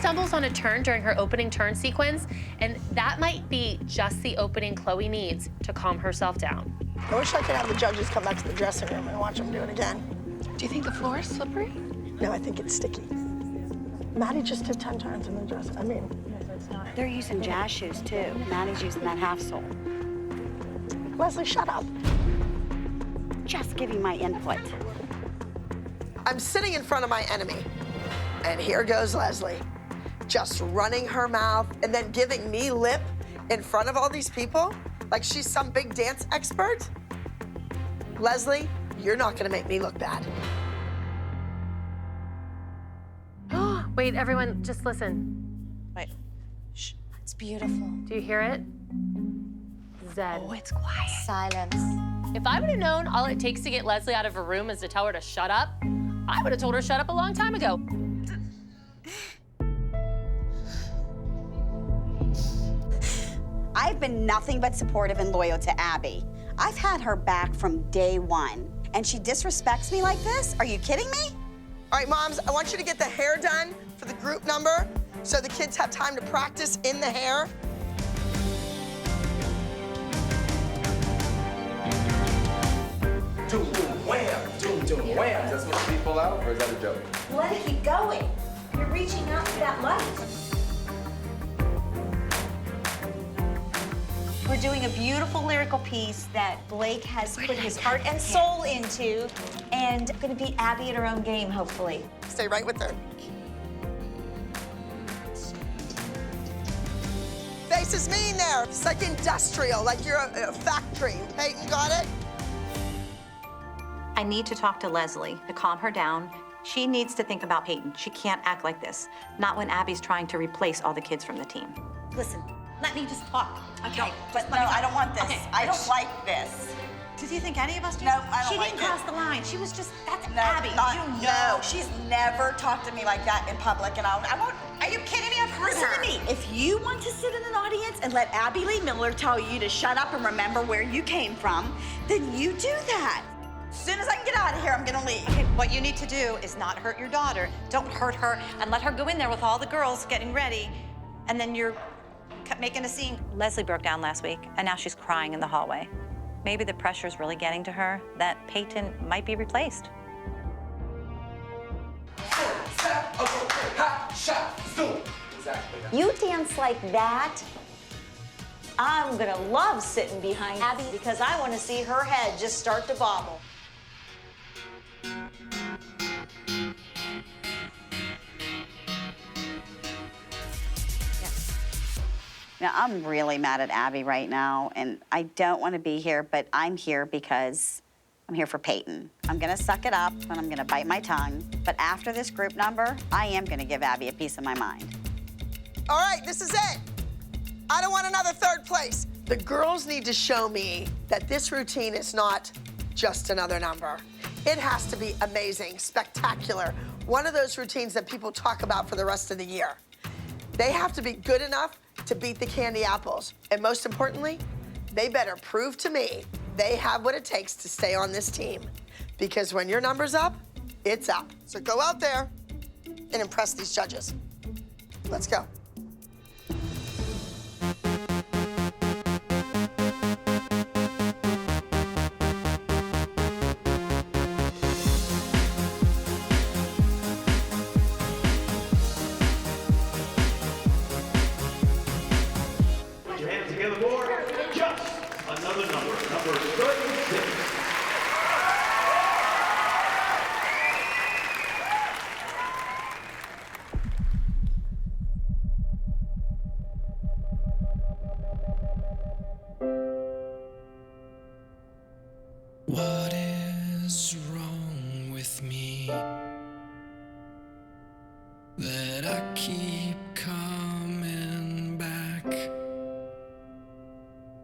stumbles on a turn during her opening turn sequence, and that might be just the opening Chloe needs to calm herself down. I wish I could have the judges come back to the dressing room and watch them do it again. Do you think the floor is slippery? No, I think it's sticky. Maddie just did 10 turns in the dressing. I mean, They're using jazz shoes, too. Maddie's using that half sole. Leslie, shut up. Just giving my input. I'm sitting in front of my enemy, and here goes Leslie, just running her mouth and then giving me lip in front of all these people like she's some big dance expert. Leslie, you're not gonna make me look bad. Wait, everyone, just listen. Wait. Shh. It's beautiful. Do you hear it? Zed. Oh, it's quiet. Silence. If I would have known all it takes to get Leslie out of her room is to tell her to shut up, I would have told her shut up a long time ago. I've been nothing but supportive and loyal to Abby. I've had her back from day one, and she disrespects me like this? Are you kidding me? All right, moms, I want you to get the hair done for the group number so the kids have time to practice in the hair. Doom, doom, wham, doom, doom, wham. Is that supposed to be full out, or is that a joke? Let it keep going. You're reaching out for that light. We're doing a beautiful lyrical piece that Blake has put his heart and soul into, and going to beat Abby at her own game, hopefully. Stay right with her. Face is mean there. It's like industrial, like you're a factory. Peyton, got it? I need to talk to Leslie to calm her down. She needs to think about Peyton. She can't act like this. Not when Abby's trying to replace all the kids from the team. Listen, let me just talk. Okay, but no, I don't want this. Okay. I don't like this. Did you think any of us do? No, I don't She like didn't cross the line. She was just, that's No, Abby. not, You know. no, she's never talked to me like that in public, and I won't. Are you kidding me? I've heard Listen her. to me. If you want to sit in an audience and let Abby Lee Miller tell you to shut up and remember where you came from, then you do that. As soon as I can get out of here, I'm gonna leave. Okay, what you need to do is not hurt your daughter. Don't hurt her and let her go in there with all the girls getting ready, and then you're making a scene. Leslie broke down last week, and now she's crying in the hallway. Maybe the pressure's really getting to her that Peyton might be replaced. Step, okay, hot shot, zoom. Exactly. You dance like that, I'm gonna love sitting behind Abby because I want to see her head just start to bobble. Now, I'm really mad at Abby right now, and I don't want to be here, but I'm here because I'm here for Peyton. I'm gonna suck it up, and I'm gonna bite my tongue, but after this group number, I am gonna give Abby a piece of my mind. All right, this is it. I don't want another third place. The girls need to show me that this routine is not just another number. It has to be amazing, spectacular, one of those routines that people talk about for the rest of the year. They have to be good enough to beat the Candy Apples. And most importantly, they better prove to me they have what it takes to stay on this team. Because when your number's up, it's up. So go out there and impress these judges. Let's go. Put your hands together for just another number, number 36. What is wrong with me that I keep coming back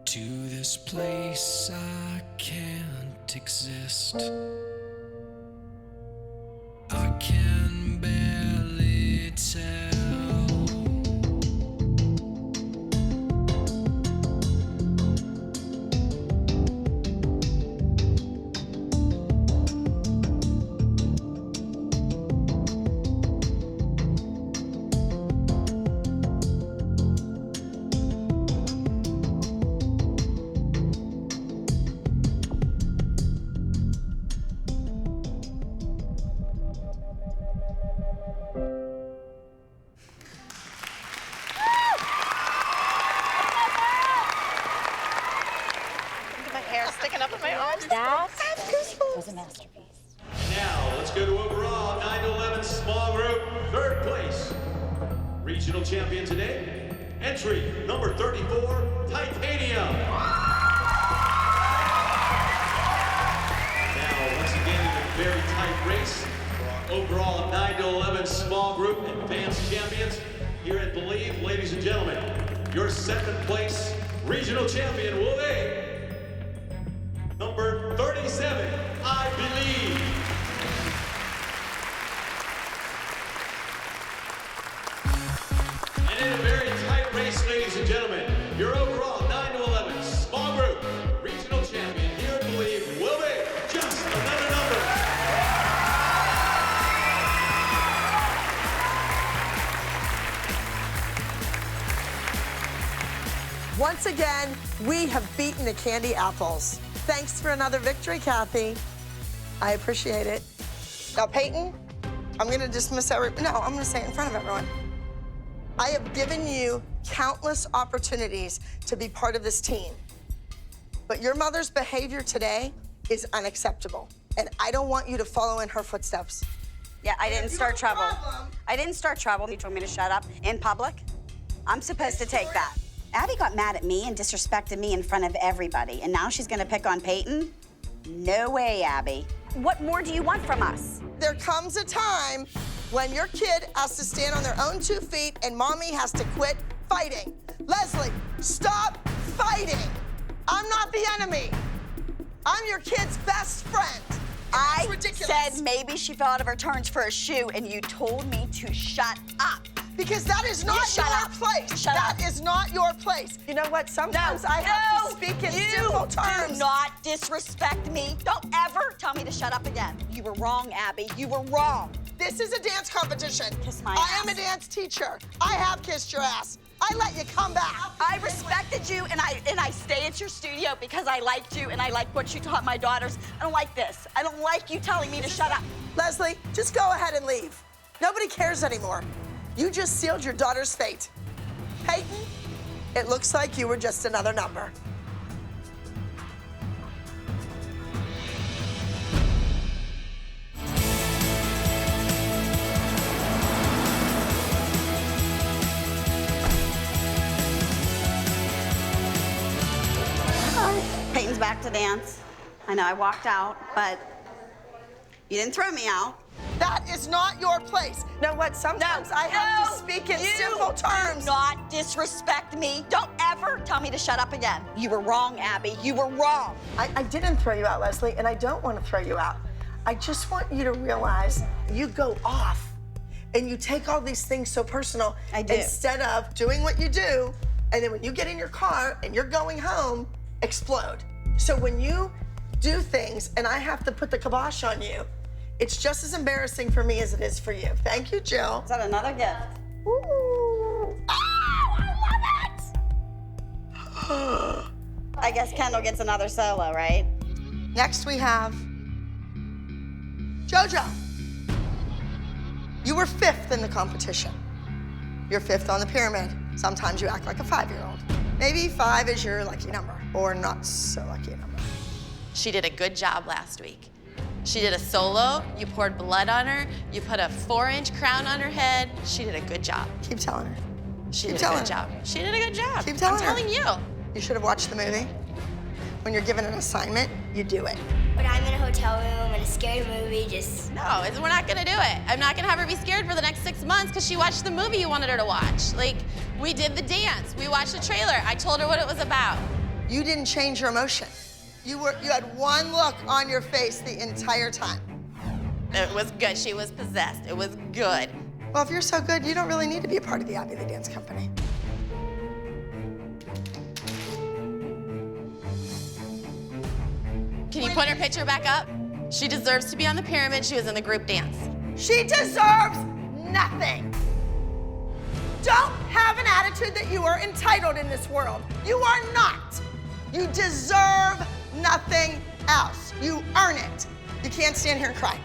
to this place I can't exist? I can barely tell. was a masterpiece. Now, let's go to overall 9 to 11 small group, third place. Regional champion today, entry number 34, Titanium. Now, once again, in a very tight race for our overall 9 to 11 small group advanced champions here at Believe. Ladies and gentlemen, your second place regional champion will be number 37, I Believe. And in a very tight race, ladies and gentlemen, your overall 9 to 11 small group regional champion here at Believe will be just another number. Once again, we have beaten the Candy Apples. Thanks for another victory, Kathy. I appreciate it. Now, Peyton, I'm gonna dismiss I'm gonna say it in front of everyone. I have given you countless opportunities to be part of this team, but your mother's behavior today is unacceptable, and I don't want you to follow in her footsteps. Yeah, I didn't start trouble. problem- I didn't start trouble. You told me to shut up in public. I'm supposed to take that. Abby got mad at me and disrespected me in front of everybody, and now she's gonna pick on Peyton? No way, Abby. What more do you want from us? There comes a time when your kid has to stand on their own 2 feet and mommy has to quit fighting. Leslie, stop fighting. I'm not the enemy. I'm your kid's best friend. I It's ridiculous. said maybe she fell out of her turns for a shoe, and you told me to shut up. Because that is not shut your up. place. Shut That up. is not your place. You know what? Sometimes I have to speak in simple terms. Do not disrespect me. Don't ever tell me to shut up again. You were wrong, Abby. You were wrong. This is a dance competition. Kiss my I am a ass. dance teacher. I have kissed your ass. I let you come back. I respected you, and I stay at your studio because I liked you and I liked what you taught my daughters. I don't like this. I don't like you telling me to shut up. Leslie, just go ahead and leave. Nobody cares anymore. You just sealed your daughter's fate. Peyton, it looks like you were just another number. Peyton's back to dance. I know I walked out, but you didn't throw me out. That is not your place. Know what? Sometimes I have to speak in simple terms. Do not disrespect me. Don't ever tell me to shut up again. You were wrong, Abby. You were wrong. I didn't throw you out, Leslie, and I don't want to throw you out. I just want you to realize you go off and you take all these things so personal. I do. Instead of doing what you do, and then when you get in your car and you're going home, explode. So when you do things and I have to put the kibosh on you, it's just as embarrassing for me as it is for you. Thank you, Jill. Is that another gift? Ooh. Oh, I love it! I guess Kendall gets another solo, right? Next we have JoJo. You were 5th in the competition. You're 5th on the pyramid. Sometimes you act like a 5-year-old. Maybe 5 is your lucky number, or not so lucky number. She did a good job last week. She did a solo, you poured blood on her, you put a 4-inch crown on her head. She did a good job. Keep telling her. She Keep did a telling good her. job. She did a good job. Keep telling her. I'm telling you. You should have watched the movie. When you're given an assignment, you do it. When I'm in a hotel room in a scary movie, just... No, we're not gonna do it. I'm not gonna have her be scared for the next 6 months because she watched the movie you wanted her to watch. Like, we did the dance, we watched the trailer. I told her what it was about. You didn't change your emotion. You had one look on your face the entire time. It was good. She was possessed. It was good. Well, if you're so good, you don't really need to be a part of the Abby the Dance Company. Can you put her picture back up? She deserves to be on the pyramid. She was in the group dance. She deserves nothing. Don't have an attitude that you are entitled in this world. You are not. You deserve nothing else. You earn it. You can't stand here and cry.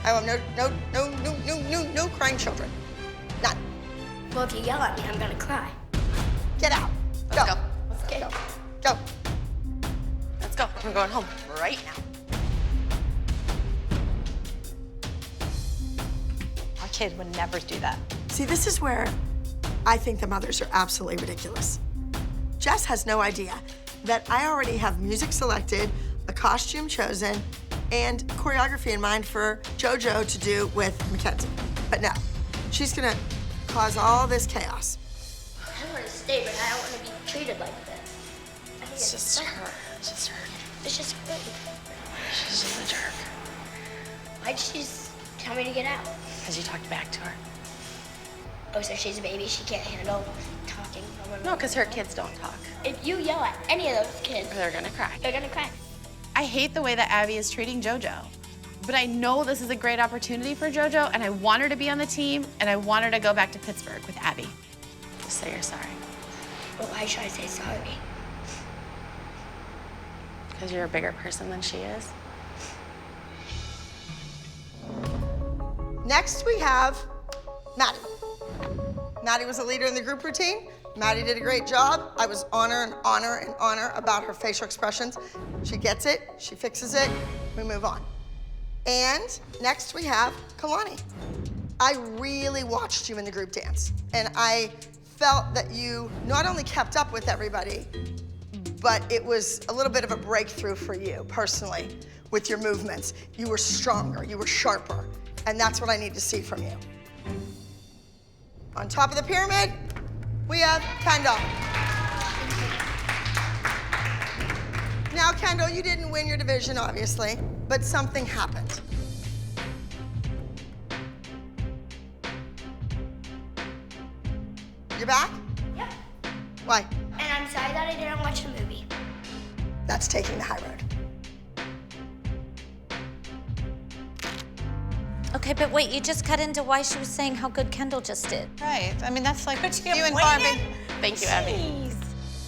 I have no crying children. None. Well, if you yell at me, I'm gonna cry. Get out. Let's go. Go. Go. Let's go. We're going home right now. kid would never do that. See, this is where I think the mothers are absolutely ridiculous. Jess has no idea that I already have music selected, a costume chosen, and choreography in mind for JoJo to do with Mackenzie. But no, she's gonna cause all this chaos. I want to stay, but I don't want to be treated like this. I think It's just her. It's just her. It's just good. She's just a jerk. Why'd she just tell me to get out? Because you talked back to her. Oh, so she's a baby, she can't handle talking from her. No, because her kids don't talk. If you yell at any of those kids, They're gonna cry. they're gonna cry. I hate the way that Abby is treating JoJo. But I know this is a great opportunity for JoJo, and I want her to be on the team, and I want her to go back to Pittsburgh with Abby. Just say you're sorry. But why should I say sorry? Because you're a bigger person than she is. Next, we have Maddie. Maddie was a leader in the group routine. Maddie did a great job. I was honor about her facial expressions. She gets it, she fixes it, we move on. And next we have Kalani. I really watched you in the group dance, and I felt that you not only kept up with everybody, but it was a little bit of a breakthrough for you personally with your movements. You were stronger, you were sharper, and that's what I need to see from you. On top of the pyramid, we have Kendall. Now, Kendall, you didn't win your division, obviously, but something happened. You're back? Yep. Why? And I'm sorry that I didn't watch the movie. That's taking the high road. Okay, but wait, you just cut into why she was saying how good Kendall just did. Right. I mean, that's like you and waited. Barbie. Thank you, Abby.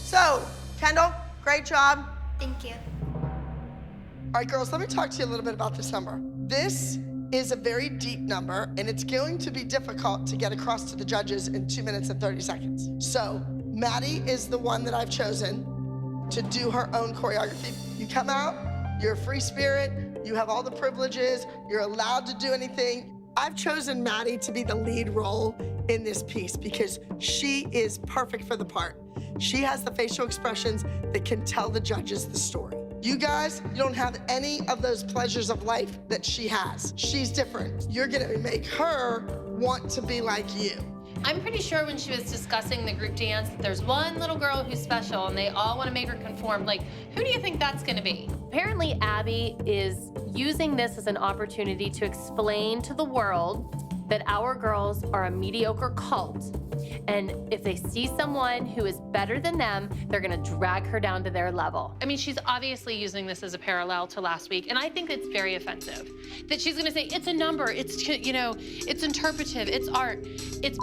So, Kendall, great job. Thank you. All right, girls, let me talk to you a little bit about this number. This is a very deep number, and it's going to be difficult to get across to the judges in 2 minutes and 30 seconds. So, Maddie is the one that I've chosen to do her own choreography. You come out, you're a free spirit, you have all the privileges, you're allowed to do anything. I've chosen Maddie to be the lead role in this piece because she is perfect for the part. She has the facial expressions that can tell the judges the story. You guys, you don't have any of those pleasures of life that she has. She's different. You're gonna make her want to be like you. I'm pretty sure when she was discussing the group dance, that there's one little girl who's special and they all want to make her conform. Like, who do you think that's going to be? Apparently, Abby is using this as an opportunity to explain to the world that our girls are a mediocre cult. And if they see someone who is better than them, they're gonna drag her down to their level. I mean, she's obviously using this as a parallel to last week, and I think it's very offensive. That she's gonna say, it's a number, it's, you know, it's interpretive, it's art, it's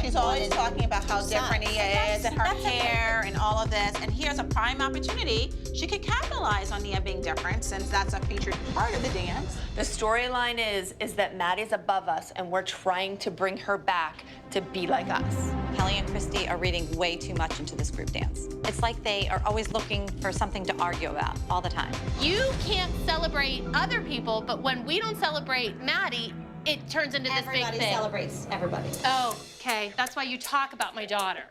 She's always talking about how different he is and her hair and all of this. And here's a prime opportunity. She could capitalize on Nia being different since that's a featured part of the dance. The storyline is that Maddie's above us and we're trying to bring her back to be like us. Kelly and Christy are reading way too much into this group dance. It's like they are always looking for something to argue about all the time. You can't celebrate other people, but when we don't celebrate Maddie, it turns into this big thing. Everybody celebrates everybody. Oh, okay. That's why you talk about my daughter.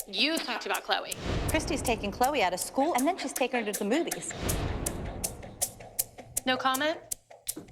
You talked about Chloe. Christy's taking Chloe out of school, and then she's taking her to the movies. No comment?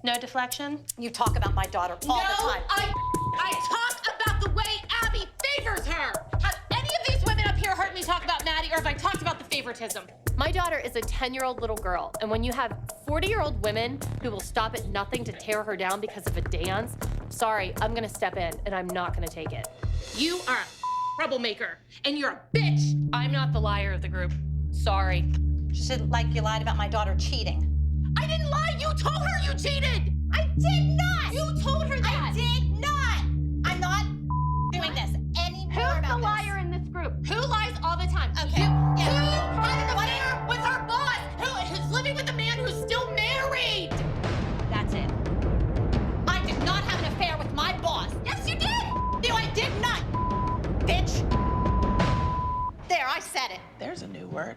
No deflection? You talk about my daughter all the time. I talk about the way Abby favors her. Have any of these women up here heard me talk about Maddie, or have I talked about the favoritism? My daughter is a 10-year-old little girl, and when you have 40-year-old women who will stop at nothing to tear her down because of a dance, sorry, I'm gonna step in, and I'm not gonna take it. You are a troublemaker, and you're a bitch. I'm not the liar of the group. Sorry. She said, like, you lied about my daughter cheating. I didn't lie. You told her you cheated. I did not! You told her that. I did not! I'm not doing this anymore. Who's the liar in this group? Who lies all the time? Okay. Who had an affair with her boss? Who's living with a man who's still married? That's it. I did not have an affair with my boss. Yes, you did. No, I did not. Bitch. There, I said it. There's a new word.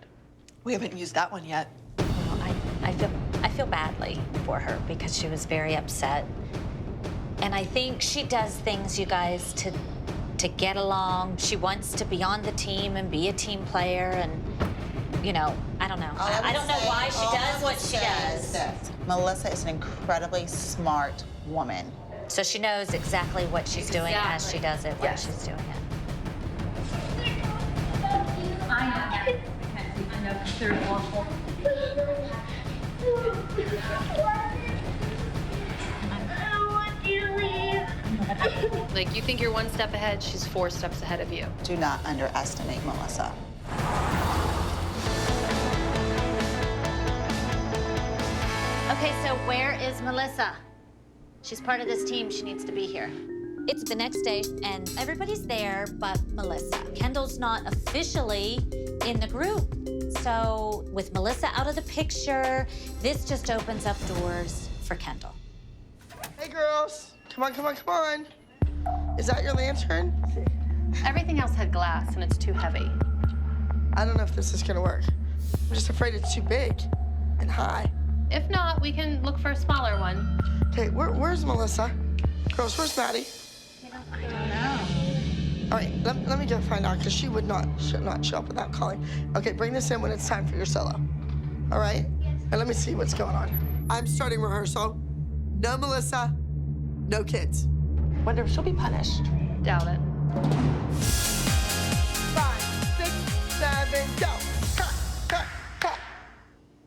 We haven't used that one yet. I feel badly for her because she was very upset. And I think she does things, you guys, to get along. She wants to be on the team and be a team player, and you know, I don't know. I don't know why she does what she does. Melissa is an incredibly smart woman. So she knows exactly what she's doing as she does it when she's doing it. I know. They're awful. Like, you think you're one step ahead, she's 4 steps ahead of you. Do not underestimate Melissa. Okay, so where is Melissa? She's part of this team. She needs to be here. It's the next day, and everybody's there but Melissa. Kendall's not officially in the group. So with Melissa out of the picture, this just opens up doors for Kendall. Hey, girls. Come on, come on, come on. Is that your lantern? Everything else had glass, and it's too heavy. I don't know if this is gonna work. I'm just afraid it's too big and high. If not, we can look for a smaller one. Okay, where's Melissa? Girls, where's Maddie? I don't know. All right, let me go find out, because she should not show up without calling. Okay, bring this in when it's time for your solo. All right? And let me see what's going on. I'm starting rehearsal. No Melissa, no kids. Wonder if she'll be punished. Doubt it. 5, 6, 7, go. Cut, cut, cut.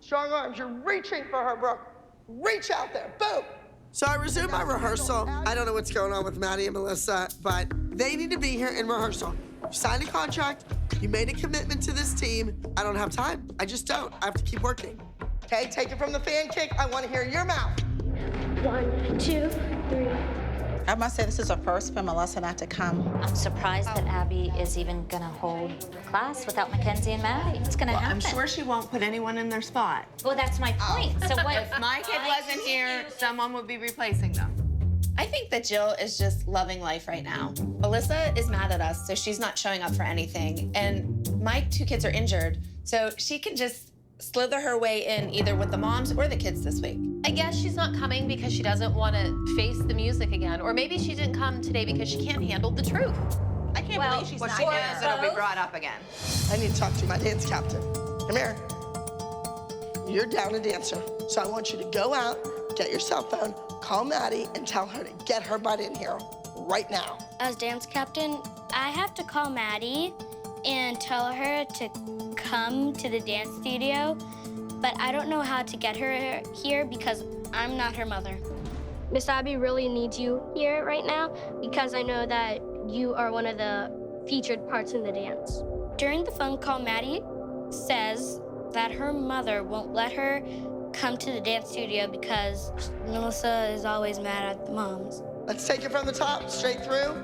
Strong arms, you're reaching for her, Brooke. Reach out there, boom. So I resume my rehearsal. I don't know what's going on with Maddie and Melissa, but they need to be here in rehearsal. You signed a contract, you made a commitment to this team. I don't have time, I just don't. I have to keep working. Okay, take it from the fan kick. I want to hear your mouth. 1, 2, 3. I must say this is a first for Melissa not to come. I'm surprised that Abby is even gonna hold class without Mackenzie and Maddie. It's gonna happen. I'm sure she won't put anyone in their spot. Well, that's my point. So what? If my kid wasn't here, someone would be replacing them. I think that Jill is just loving life right now. Melissa is mad at us, so she's not showing up for anything. And my 2 kids are injured, so she can just slither her way in either with the moms or the kids this week. I guess she's not coming because she doesn't want to face the music again. Or maybe she didn't come today because she can't handle the truth. I can't believe she's What not she here. knows it'll be brought up again. I need to talk to my dance captain. Come here. You're down a dancer, so I want you to go out, get your cell phone, call Maddie, and tell her to get her butt in here right now. As dance captain, I have to call Maddie and tell her to come to the dance studio, but I don't know how to get her here because I'm not her mother. Miss Abby really needs you here right now because I know that you are one of the featured parts in the dance. During the phone call, Maddie says that her mother won't let her come to the dance studio because Melissa is always mad at the moms. Let's take it from the top, straight through.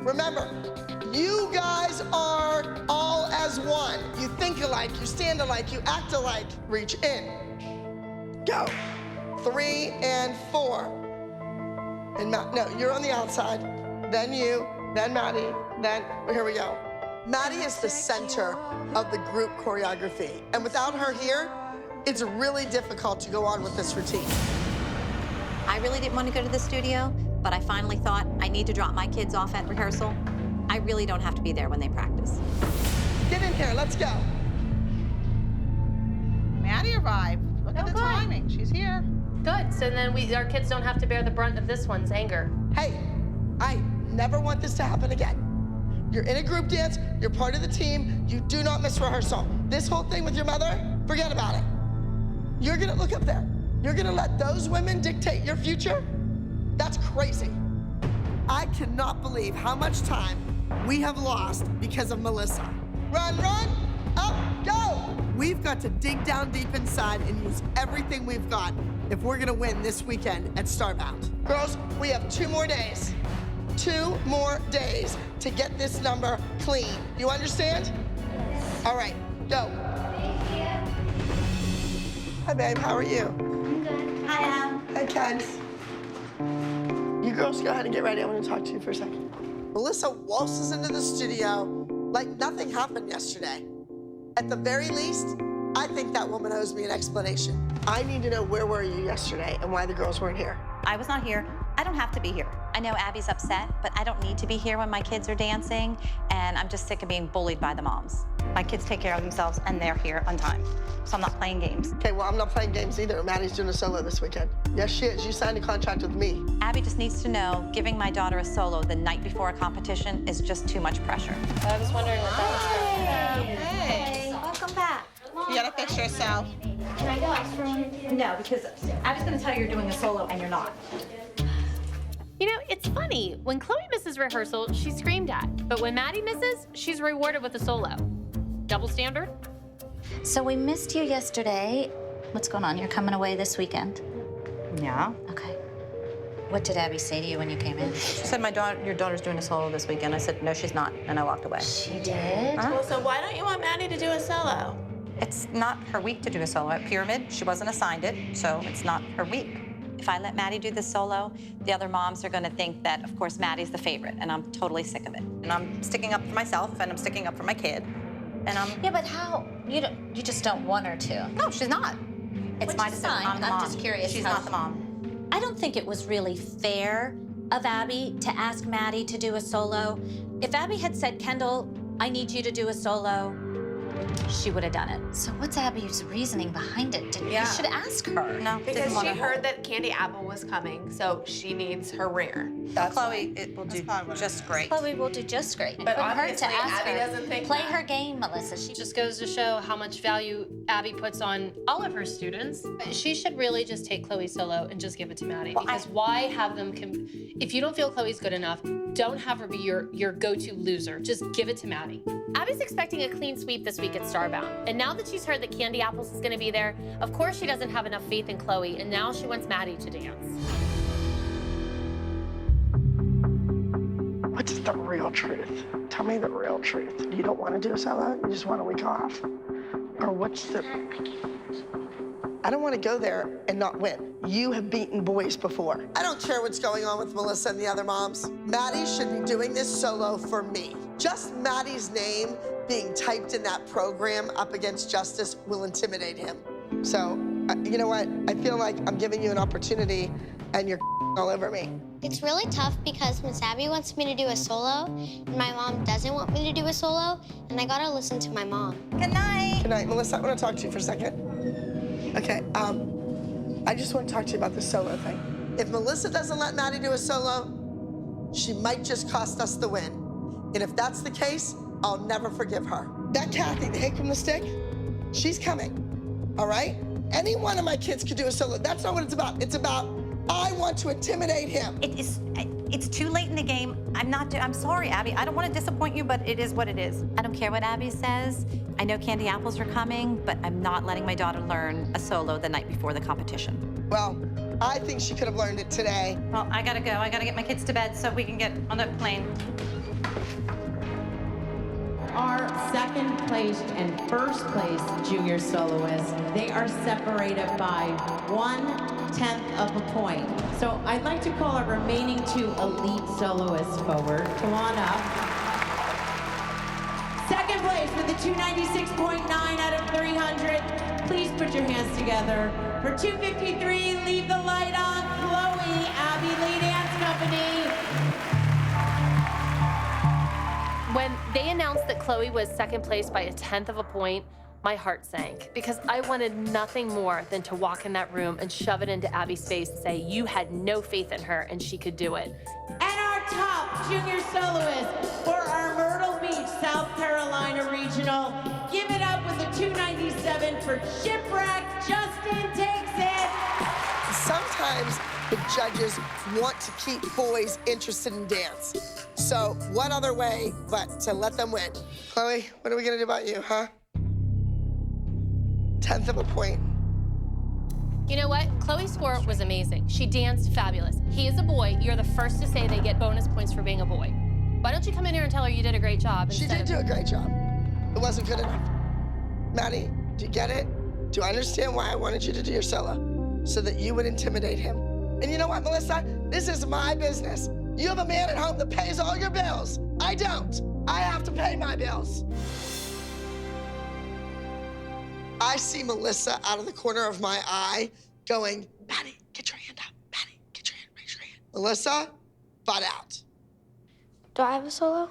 Remember, you guys are all as one. You think alike, you stand alike, you act alike. Reach in. Go. 3 and 4. And no, you're on the outside. Then you, then Maddie, then, here we go. Maddie is the center of the group choreography. And without her here, it's really difficult to go on with this routine. I really didn't want to go to the studio, but I finally thought I need to drop my kids off at rehearsal. I really don't have to be there when they practice. Get in here, let's go. Maddie arrived. Look at the timing. She's here. Good, so then our kids don't have to bear the brunt of this one's anger. Hey, I never want this to happen again. You're in a group dance, you're part of the team, you do not miss rehearsal. This whole thing with your mother, forget about it. You're gonna look up there. You're gonna let those women dictate your future? That's crazy. I cannot believe how much time we have lost because of Melissa. Run, run, up, go! We've got to dig down deep inside and use everything we've got if we're gonna win this weekend at Starbound. Girls, we have 2 more days. 2 more days to get this number clean. You understand? Yes. All right, go. Thank you. Hi, babe, how are you? I'm good. Hi, Em. Hi, Kens. You girls go ahead and get ready. I want to talk to you for a second. Melissa waltzes into the studio like nothing happened yesterday. At the very least, I think that woman owes me an explanation. I need to know where were you yesterday and why the girls weren't here. I was not here. I don't have to be here. I know Abby's upset, but I don't need to be here when my kids are dancing, and I'm just sick of being bullied by the moms. My kids take care of themselves, and they're here on time, so I'm not playing games. Okay, well, I'm not playing games either. Maddie's doing a solo this weekend. Yes, she is. You signed a contract with me. Abby just needs to know giving my daughter a solo the night before a competition is just too much pressure. I was wondering what that was. Hey, welcome back. You gotta fix yourself. Can I go ask for one? No, because Abby's gonna tell you you're doing a solo and you're not. You know, it's funny. When Chloe misses rehearsal, she's screamed at. But when Maddie misses, she's rewarded with a solo. Double standard? So we missed you yesterday. What's going on? You're coming away this weekend? Yeah. Okay. What did Abby say to you when you came in? She said, your daughter's doing a solo this weekend. I said, no, she's not, and I walked away. She did? Huh? Well, so why don't you want Maddie to do a solo? It's not her week to do a solo. At Pyramid, she wasn't assigned it, so it's not her week. If I let Maddie do the solo, the other moms are gonna think that, of course, Maddie's the favorite, and I'm totally sick of it. And I'm sticking up for myself, and I'm sticking up for my kid, and I'm... Yeah, but how? You just don't want her to. No, she's not. It's Which my is decision. fine. I'm the I'm mom. just curious She's how- not the mom. I don't think it was really fair of Abby to ask Maddie to do a solo. If Abby had said, Kendall, I need you to do a solo, she would have done it. So what's Abby's reasoning behind it? You should ask her. No, Because she heard that Candy Apple was coming, so she needs her ringer. That's Chloe, it will do just great. Chloe will do just great. But For her obviously, to ask Abby her, doesn't think play that. her game, Melissa. She Just goes to show how much value Abby puts on all of her students. She should really just take Chloe solo and just give it to Maddie. Because why have them, if you don't feel Chloe's good enough, don't have her be your go-to loser. Just give it to Maddie. Abby's expecting a clean sweep this week at Starbound. And now that she's heard that Candy Apples is gonna be there, of course she doesn't have enough faith in Chloe, and now she wants Maddie to dance. What's the real truth? Tell me the real truth. You don't want to do a solo? You just want a week off? Or what's the... I don't want to go there and not win. You have beaten boys before. I don't care what's going on with Melissa and the other moms. Maddie should be doing this solo for me. Just Maddie's name being typed in that program up against Justice will intimidate him. So, you know what? I feel like I'm giving you an opportunity and you're all over me. It's really tough because Miss Abby wants me to do a solo, and my mom doesn't want me to do a solo, and I gotta listen to my mom. Good night. Good night. Melissa, I want to talk to you for a second. Okay, I just want to talk to you about this solo thing. If Melissa doesn't let Maddie do a solo, she might just cost us the win. And if that's the case, I'll never forgive her. That Kathy, the hick from the stick, she's coming, all right? Any one of my kids could do a solo. That's not what it's about. It's about, I want to intimidate him. It's too late in the game. I'm sorry, Abby. I don't want to disappoint you, but it is what it is. I don't care what Abby says. I know Candy Apples are coming, but I'm not letting my daughter learn a solo the night before the competition. Well, I think she could have learned it today. Well, I gotta go. I gotta get my kids to bed so we can get on the plane. Our second place and first place junior soloists, they are separated by 1/10 of a point. So I'd like to call our remaining two elite soloists forward. Come on up. Second place with a 296.9 out of 300. Please put your hands together. For 253, Leave the Light On, Chloe, Abby Lee Dance Company. When they announced that Chloe was second place by 1/10 of a point, my heart sank because I wanted nothing more than to walk in that room and shove it into Abby's face and say, you had no faith in her and she could do it. And our top junior soloist for our Myrtle Beach, South Carolina regional. Give it up with a 297 for Shipwreck. Justin takes it. Sometimes the judges want to keep boys interested in dance. So what other way but to let them win? Chloe, what are we gonna do about you, huh? 1/10 of a point. You know what? Chloe's score was amazing. She danced fabulous. He is a boy. You're the first to say they get bonus points for being a boy. Why don't you come in here and tell her you did a great job? She did do a great job. It wasn't good enough. Maddie, do you get it? Do I understand why I wanted you to do your solo? So that you would intimidate him. And you know what, Melissa? This is my business. You have a man at home that pays all your bills. I don't. I have to pay my bills. I see Melissa out of the corner of my eye going, Maddie, get your hand up. Maddie, get your hand, raise your hand. Melissa, butt out. Do I have a solo?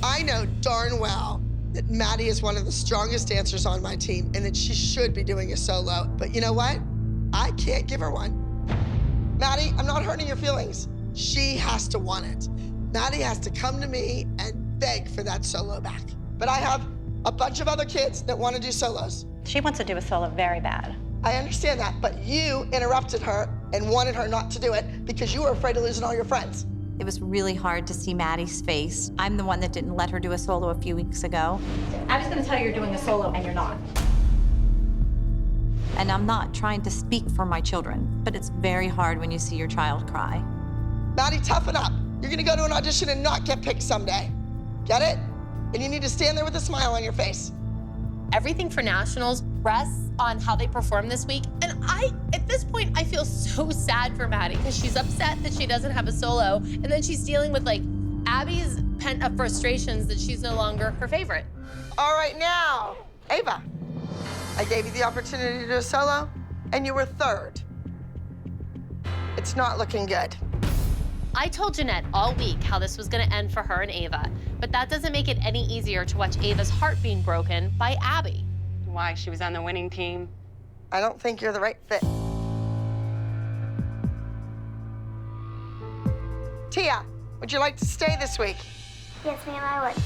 I know darn well that Maddie is one of the strongest dancers on my team and that she should be doing a solo. But you know what? I can't give her one. Maddie, I'm not hurting your feelings. She has to want it. Maddie has to come to me and beg for that solo back. But I have a bunch of other kids that want to do solos. She wants to do a solo very bad. I understand that, but you interrupted her and wanted her not to do it because you were afraid of losing all your friends. It was really hard to see Maddie's face. I'm the one that didn't let her do a solo a few weeks ago. I was gonna tell you you're doing a solo and you're not. And I'm not trying to speak for my children, but it's very hard when you see your child cry. Maddie, toughen up. You're gonna go to an audition and not get picked someday. Get it? And you need to stand there with a smile on your face. Everything for nationals rests on how they perform this week. And at this point, I feel so sad for Maddie because she's upset that she doesn't have a solo. And then she's dealing with like Abby's pent up frustrations that she's no longer her favorite. All right, now, Ava, I gave you the opportunity to do a solo and you were third. It's not looking good. I told Jeanette all week how this was gonna end for her and Ava, but that doesn't make it any easier to watch Ava's heart being broken by Abby. Why? She was on the winning team. I don't think you're the right fit. Tia, would you like to stay this week? Yes, ma'am, I would.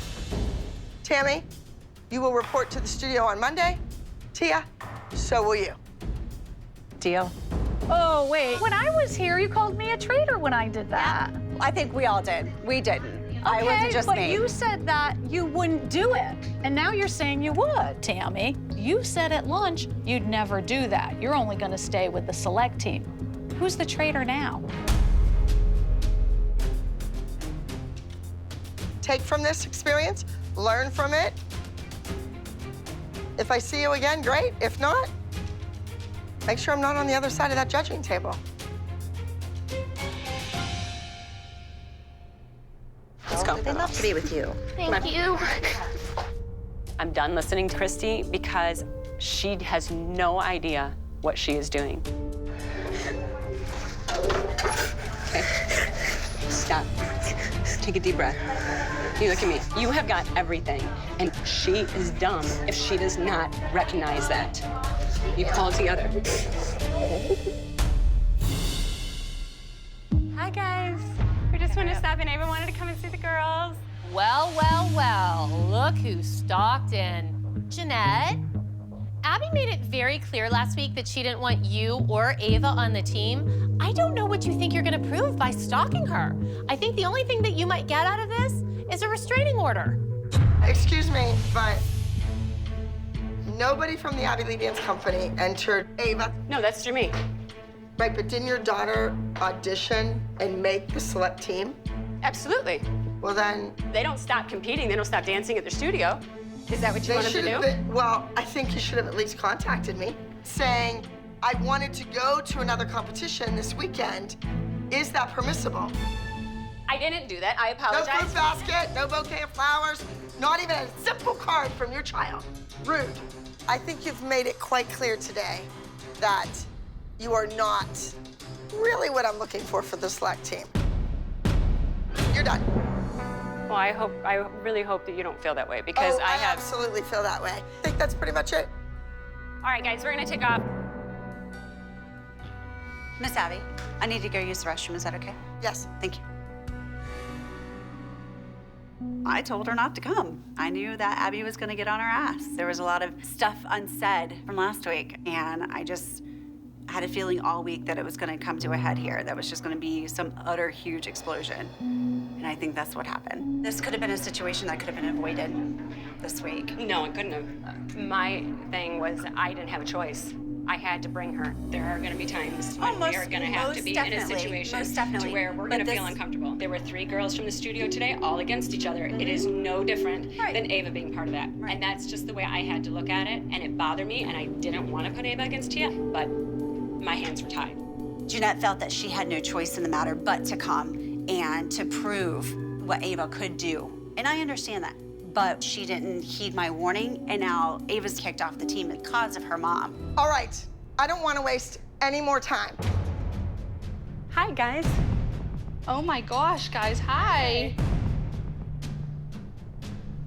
Tammy, you will report to the studio on Monday. Tia, so will you. Deal. Oh, wait. When I was here, you called me a traitor when I did that. I think we all did. We didn't. I wasn't just but me. you said that you wouldn't do it, and now you're saying you would, Tammy. You said at lunch you'd never do that. You're only gonna stay with the select team. Who's the traitor now? Take from this experience, learn from it. If I see you again, great. If not, make sure I'm not on the other side of that judging table. Let's go. They'd love to be with you. Thank you. I'm done listening to Christy because she has no idea what she is doing. Okay. Stop. Take a deep breath. You look at me. You have got everything, and she is dumb if she does not recognize that. You pull it together. Hi, guys. We just wanted to stop in. Ava wanted to come and see the girls. Well, well, well, look who stalked in. Jeanette, Abby made it very clear last week that she didn't want you or Ava on the team. I don't know what you think you're gonna prove by stalking her. I think the only thing that you might get out of this is a restraining order. Excuse me, but nobody from the Abby Lee Dance Company entered Ava. No, that's through me. Right, but didn't your daughter audition and make the select team? Absolutely. Well then... They don't stop competing. They don't stop dancing at their studio. Is that what you want them to do? Well, I think you should have at least contacted me saying, I wanted to go to another competition this weekend. Is that permissible? I didn't do that. I No apologize. fruit basket, no bouquet of flowers, not even a simple card from your child. Rude. I think you've made it quite clear today that you are not really what I'm looking for the select team. You're done. Well, I really hope that you don't feel that way because I have. Absolutely feel that way. I think that's pretty much it. All right, guys, we're gonna take off. Miss Abby, I need to go use the restroom. Is that okay? Yes. Thank you. I told her not to come. I knew that Abby was gonna get on her ass. There was a lot of stuff unsaid from last week, and I just had a feeling all week that it was gonna come to a head here. That was just gonna be some utter huge explosion. And I think that's what happened. This could have been a situation that could have been avoided this week. No, it couldn't have. My thing was I didn't have a choice. I had to bring her. There are gonna be times when we are gonna have to be in a situation to where we're gonna feel uncomfortable. There were 3 girls from the studio today, all against each other. It is no different than Ava being part of that. And that's just the way I had to look at it, and it bothered me, and I didn't want to put Ava against Tia, but my hands were tied. Jeanette felt that she had no choice in the matter but to come and to prove what Ava could do. And I understand that. But she didn't heed my warning, and now Ava's kicked off the team because of her mom. All right, I don't want to waste any more time. Hi, guys. Oh my gosh, guys, hi.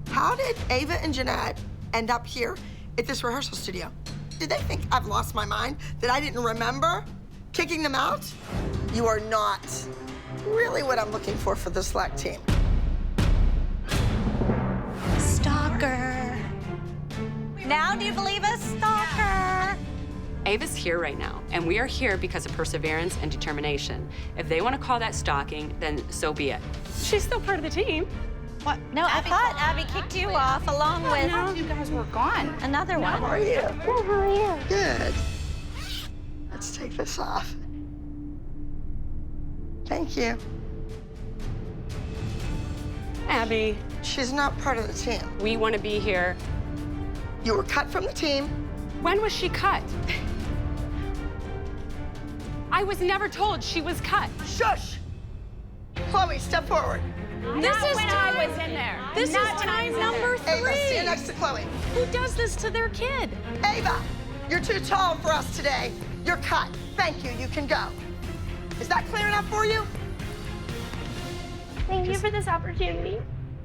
How did Ava and Jeanette end up here at this rehearsal studio? Did they think I've lost my mind? That I didn't remember kicking them out? You are not really what I'm looking for the select team. Stalker. Now do you believe us, stalker? Ava's here right now, and we are here because of perseverance and determination. If they want to call that stalking, then so be it. She's still part of the team. What? No, I thought Abby kicked you off along with. No, you guys were gone. Another one. How are you? Good, how are you? Good. Let's take this off. Thank you. Abby. She's not part of the team. We want to be here. You were cut from the team. When was she cut? I was never told she was cut. Shush! Chloe, step forward. This Not is when time. I was in there. This Not is when I time was in number there. 3. Ava, stand next to Chloe. Who does this to their kid? Ava, you're too tall for us today. You're cut. Thank you. You can go. Is that clear enough for you? Thank you for this opportunity.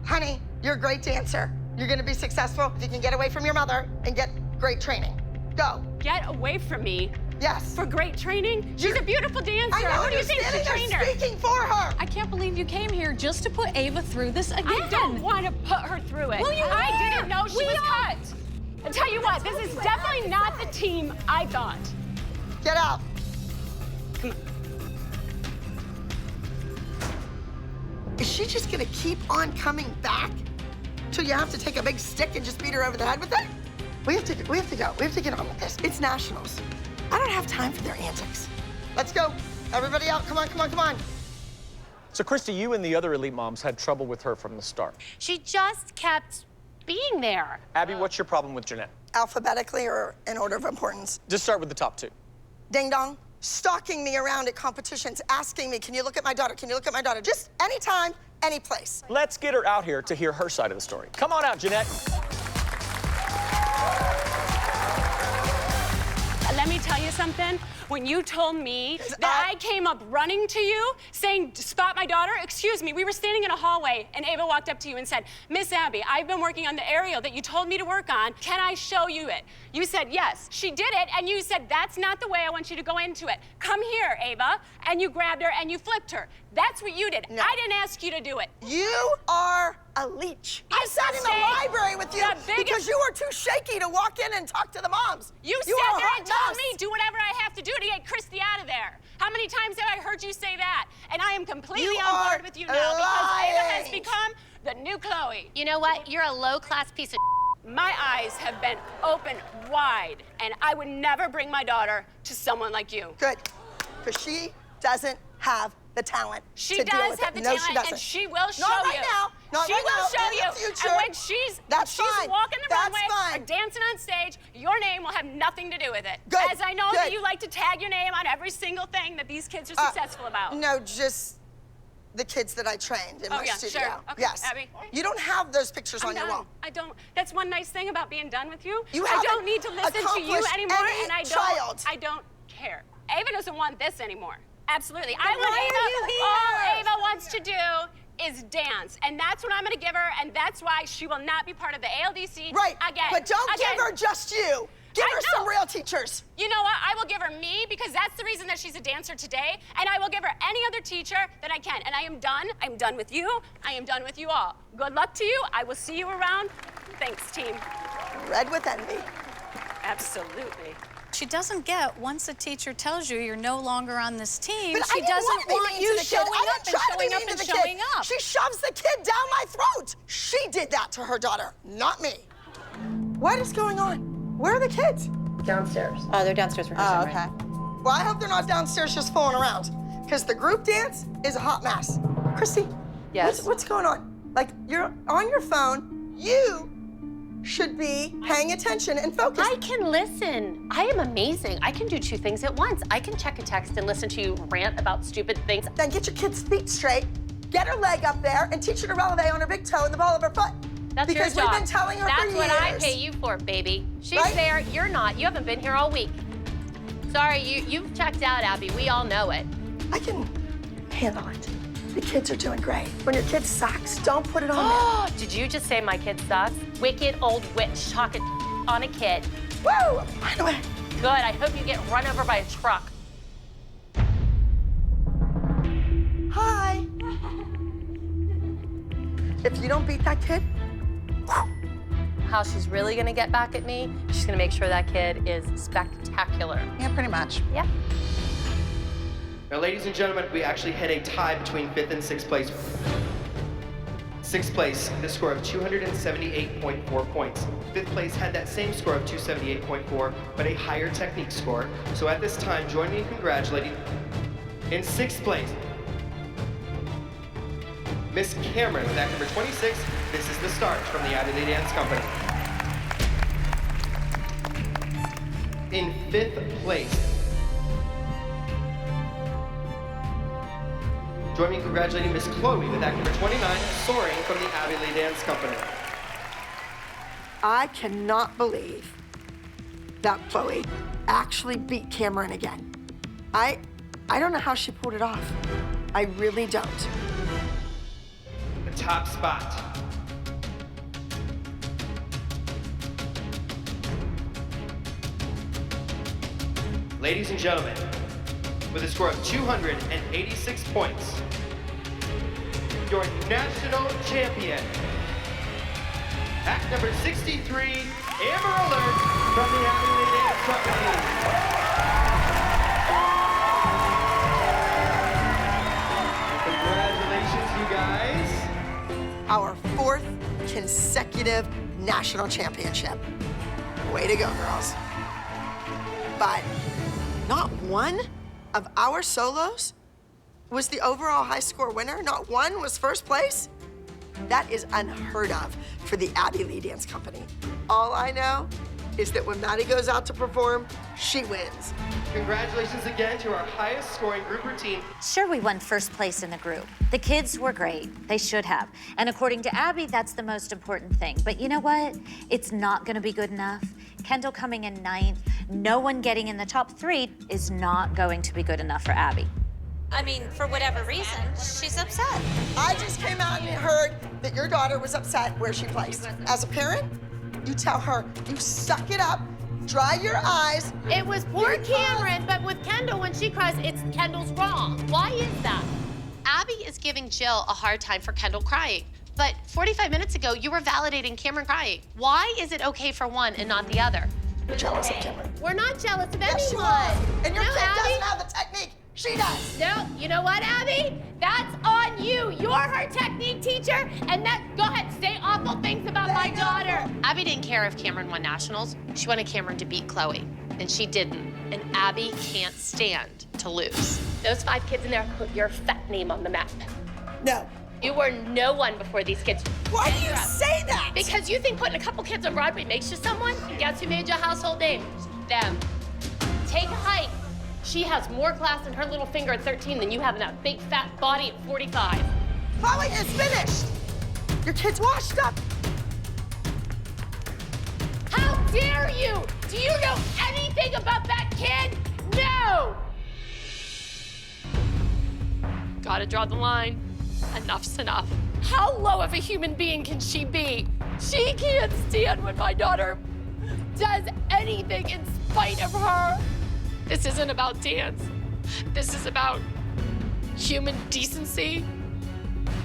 Honey, you're a great dancer. You're going to be successful if you can get away from your mother and get great training. Go. Get away from me. Yes. For great training? She's a beautiful dancer. I know, Who do you think she standing trained there her? speaking for her. I can't believe you came here just to put Ava through this again. I don't want to put her through it. Well, you I are. didn't know she was cut. I tell you what, this is definitely not the team I thought. Get out. Come on. Is she just going to keep on coming back till you have to take a big stick and just beat her over the head with it? We have to go. We have to get on with this. It's nationals. I don't have time for their antics. Let's go. Everybody out. Come on, come on, come on. So, Christy, you and the other elite moms had trouble with her from the start. She just kept being there. Abby, what's your problem with Jeanette? Alphabetically or in order of importance? Just start with the top 2. Ding dong. Stalking me around at competitions, asking me, can you look at my daughter? Can you look at my daughter? Just anytime, any place. Let's get her out here to hear her side of the story. Come on out, Jeanette. Let me tell you something. When you told me that I came up running to you saying, spot my daughter, excuse me, we were standing in a hallway and Ava walked up to you and said, Miss Abby, I've been working on the aerial that you told me to work on. Can I show you it? You said yes. She did it and you said, that's not the way I want you to go into it. Come here, Ava. And you grabbed her and you flipped her. That's what you did. No. I didn't ask you to do it. You are a leech. I sat in the library with you because you were too shaky to walk in and talk to the moms. You are sat a there hot and told mess. me, do whatever I have to do to get Christy out of there. How many times have I heard you say that? And I am completely on board with you now because Ava has become the new Chloe. You know what? You're a low-class piece of My eyes have been open wide, and I would never bring my daughter to someone like you. Good, because she doesn't have the talent She to deal does with have it. the No, talent, she doesn't. and she will show Not you. right now. Not she right will now. show In you. the future. And when she's That's fine. walking the That's runway fine. or dancing on stage, your name will have nothing to do with it. Good. As I know that Good. you like to tag your name on every single thing that these kids are successful about. No, just the kids that I trained in my yeah, studio. sure. Okay, Yes. Abby. You don't have those pictures I'm on your done. wall. I don't. That's one nice thing about being done with you. You I haven't don't need to listen to you accomplished anymore, any and I child. don't care. Ava doesn't want this anymore. Absolutely. I why want are you Ava. All Ava wants to do is dance, and that's what I'm going to give her, and that's why she will not be part of the ALDC Right. again. But don't Again. give her just you. Give her some real teachers. You know what? I will give her me because that's the reason that she's a dancer today, and I will give her any other teacher that I can. And I am done. I'm done with you. I am done with you all. Good luck to you. I will see you around. Thanks, team. Red with envy. Absolutely. She doesn't get once a teacher tells you you're no longer on this team, But she I didn't doesn't want to be want mean you to the kid. showing I up didn't and try to be showing up mean and to the showing kid. up. She shoves the kid down my throat. She did that to her daughter, not me. What is going on? Where are the kids? Downstairs. Oh, they're downstairs rehearsing. Oh, okay. Well, I hope they're not downstairs just fooling around, because the group dance is a hot mess. Christy, Yes. what's going on? Like, you're on your phone. You should be paying attention and focused. I can listen. I am amazing. I can do 2 things at once. I can check a text and listen to you rant about stupid things. Then get your kid's feet straight, get her leg up there, and teach her to releve on her big toe and the ball of her foot. That's because your job. we've been telling her That's for years. what I pay you for, baby. She's Right? there, you're not. You haven't been here all week. Sorry, you've checked out, Abby. We all know it. I can handle it. The kids are doing great. When your kid sucks, don't put it on them. Did you just say my kid sucks? Wicked old witch talking on a kid. Woo! By the way. Good, I hope you get run over by a truck. Hi. If you don't beat that kid, how she's really gonna get back at me, she's gonna make sure that kid is spectacular. Yeah, pretty much. Yeah. Now, ladies and gentlemen, we actually had a tie between 5th and 6th place. 6th place, the score of 278.4 points. 5th place had that same score of 278.4, but a higher technique score. So at this time, join me in congratulating, in 6th place, Miss Cameron with act number 26. This is the start from the Abby Lee Dance Company. In 5th place, join me in congratulating Miss Chloe with act number 29, Soaring from the Abby Lee Dance Company. I cannot believe that Chloe actually beat Cameron again. I don't know how she pulled it off. I really don't. The top spot. Ladies and gentlemen, with a score of 286 points, your national champion, act number 63, Amber Alert from the Abby Lee Dance Company. Congratulations, you guys. Our 4th consecutive national championship. Way to go, girls. But not one of our solos was the overall high score winner. Not one was first place. That is unheard of for the Abby Lee Dance Company. All I know is that when Maddie goes out to perform, she wins. Congratulations again to our highest scoring group routine. Sure, we won first place in the group. The kids were great. They should have. And according to Abby, that's the most important thing. But you know what? It's not gonna be good enough. Kendall coming in 9th, no one getting in the top 3 is not going to be good enough for Abby. I mean, for whatever reason, she's upset. I just came out and heard that your daughter was upset where she placed. As a parent, you tell her, you suck it up, dry your eyes. It was poor Cameron, but with Kendall, when she cries, it's Kendall's wrong. Why is that? Abby is giving Jill a hard time for Kendall crying. But 45 minutes ago, you were validating Cameron crying. Why is it okay for one and not the other? You're jealous of Cameron. We're not jealous of Yes, you anyone. are. And your No, kid Abby. doesn't have the technique. She does. No, you know what, Abby? That's on you. You're her technique teacher, and go ahead, say awful things about my daughter. Abby didn't care if Cameron won nationals. She wanted Cameron to beat Chloe, and she didn't. And Abby can't stand to lose. Those 5 kids in there put your fat name on the map. No. You were no one before these kids. Why do you say that? Because you think putting a couple kids on Broadway makes you someone? And guess who made you a household name? Them. Take a hike. She has more class in her little finger at 13 than you have in that big fat body at 45. Chloe is finished. Your kid's washed up. How dare you? Do you know anything about that kid? No! Gotta draw the line. Enough's enough. How low of a human being can she be? She can't stand when my daughter does anything in spite of her. This isn't about dance. This is about human decency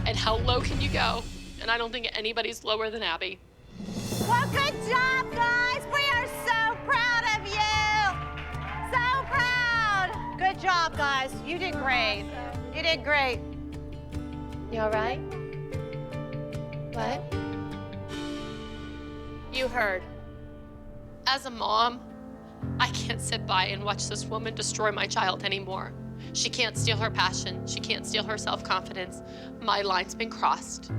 and how low can you go? And I don't think anybody's lower than Abby. Well, good job, guys. We are so proud of you. So proud. Good job, guys. You did great. You did great. You all right? What? You heard. As a mom, I can't sit by and watch this woman destroy my child anymore. She can't steal her passion. She can't steal her self-confidence. My line's been crossed.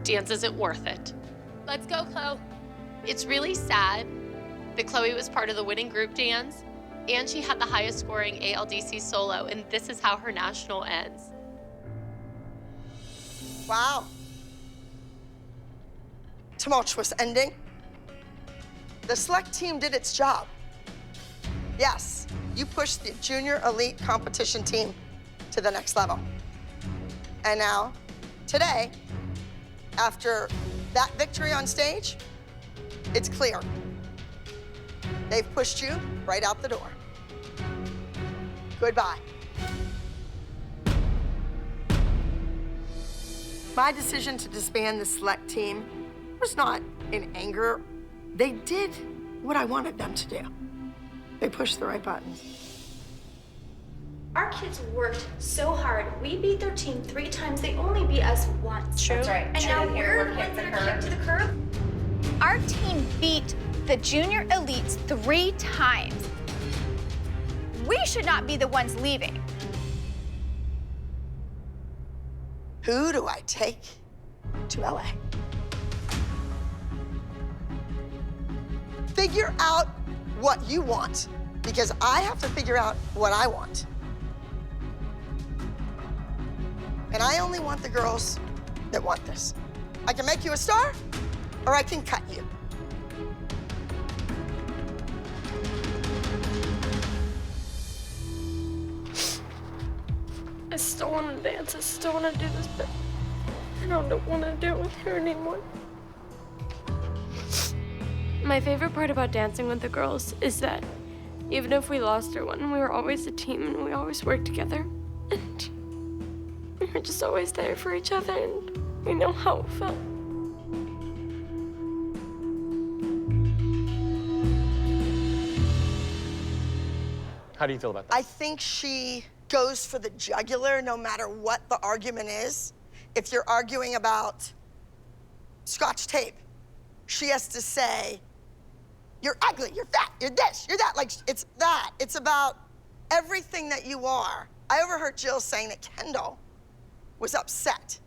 Dance isn't worth it. Let's go, Chloe. It's really sad that Chloe was part of the winning group dance, and she had the highest scoring ALDC solo, and this is how her national ends. Wow. Tumultuous ending. The select team did its job. Yes, you pushed the junior elite competition team to the next level. And now, today, after that victory on stage, it's clear. They've pushed you right out the door. Goodbye. My decision to disband the select team was not in anger. They did what I wanted them to do. They pushed the right buttons. Our kids worked so hard. We beat their team 3 times. They only beat us once. True. That's right. And now we're the ones that are kicked to the curb. Our team beat the junior elites 3 times. We should not be the ones leaving. Who do I take to LA? Figure out what you want, because I have to figure out what I want. And I only want the girls that want this. I can make you a star, or I can cut you. I still want to dance. I still want to do this, but I don't want to do it with her anymore. My favorite part about dancing with the girls is that even if we lost or won, we were always a team and we always worked together. And we were just always there for each other, and we know how it felt. How do you feel about that? I think she goes for the jugular no matter what the argument is. If you're arguing about Scotch tape, she has to say, you're ugly, you're fat, you're this, you're that. Like, it's that. It's about everything that you are. I overheard Jill saying that Kendall was upset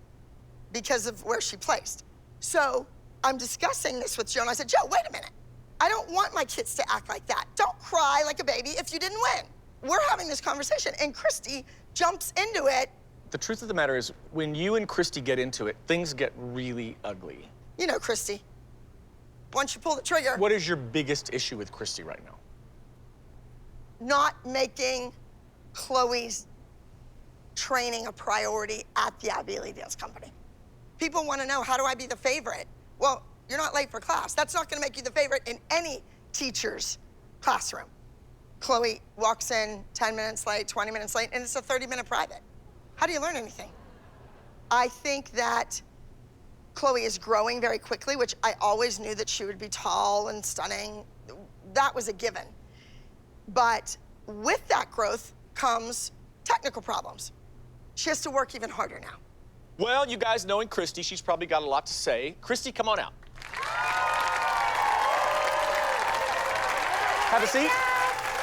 because of where she placed. So I'm discussing this with Jill, and I said, Jill, wait a minute. I don't want my kids to act like that. Don't cry like a baby if you didn't win. We're having this conversation, and Christy jumps into it. The truth of the matter is, when you and Christy get into it, things get really ugly. You know Christy. Once you pull the trigger. What is your biggest issue with Christy right now? Not making Chloe's training a priority at the Abby Lee Dance Company. People want to know, how do I be the favorite? Well, you're not late for class. That's not going to make you the favorite in any teacher's classroom. Chloe walks in 10 minutes late, 20 minutes late, and it's a 30-minute private. How do you learn anything? I think that Chloe is growing very quickly, which I always knew that she would be tall and stunning. That was a given. But with that growth comes technical problems. She has to work even harder now. Well, you guys knowing Christy, she's probably got a lot to say. Christy, come on out. Have a seat.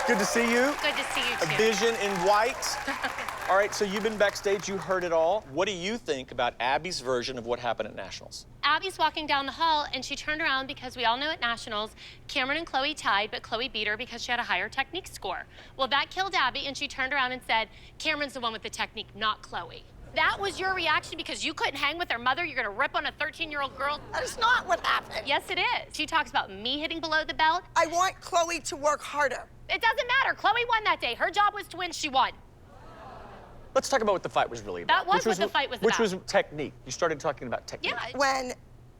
Good to see you. Good to see you, too. A vision in white. All right, so you've been backstage, you heard it all. What do you think about Abby's version of what happened at Nationals? Abby's walking down the hall, and she turned around because we all know at Nationals, Cameron and Chloe tied, but Chloe beat her because she had a higher technique score. Well, that killed Abby, and she turned around and said, Cameron's the one with the technique, not Chloe. That was your reaction because you couldn't hang with her mother? You're gonna rip on a 13-year-old girl? That is not what happened. Yes, it is. She talks about me hitting below the belt. I want Chloe to work harder. It doesn't matter. Chloe won that day. Her job was to win. She won. Let's talk about what the fight was really about. That was what the fight was Which about. was technique. You started talking about technique. Yeah. When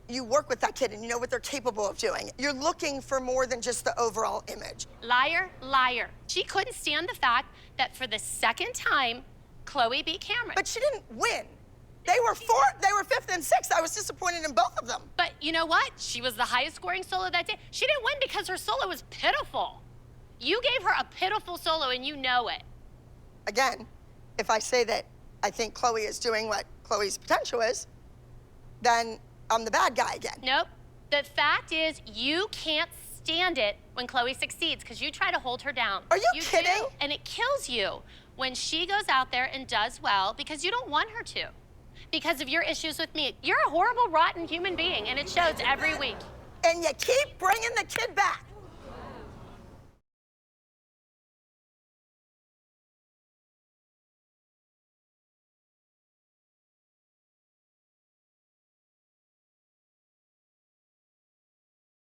you work with that kid and you know what they're capable of doing, you're looking for more than just the overall image. Liar, liar. She couldn't stand the fact that for the second time, Chloe beat Cameron. But she didn't win. They were 5th and 6th. I was disappointed in both of them. But you know what? She was the highest scoring solo that day. She didn't win because her solo was pitiful. You gave her a pitiful solo and you know it. Again, if I say that I think Chloe is doing what Chloe's potential is, then I'm the bad guy again. Nope. The fact is you can't stand it when Chloe succeeds because you try to hold her down. Are you kidding? Do, and it kills you when she goes out there and does well because you don't want her to. Because of your issues with me. You're a horrible, rotten human being, and it shows every week. And you keep bringing the kid back.